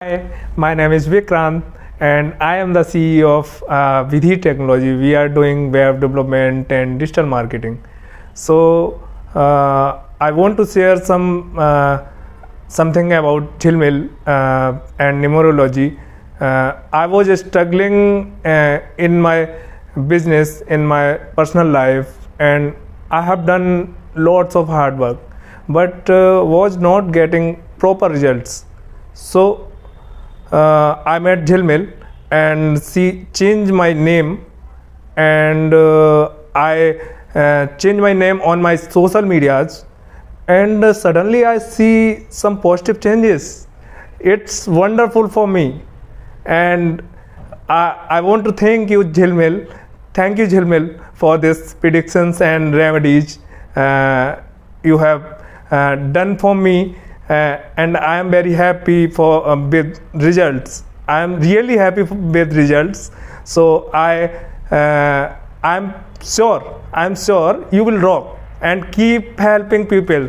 Hi, my name is Vikrant and I am the CEO of Vidhi Technology. We are doing web development and digital marketing. So I want to share something about Jhhilmil and numerology. I was struggling in my business, in my personal life, and I have done lots of hard work, but was not getting proper results. So I met Jhhilmil and she changed my name, and I changed my name on my social medias, and suddenly I see some positive changes. It's wonderful for me, and I want to thank you, Jhhilmil. Thank you, Jhhilmil, for this predictions and remedies you have done for me. And I am very happy for with results. I am really happy with results. So I'm sure you will rock and keep helping people.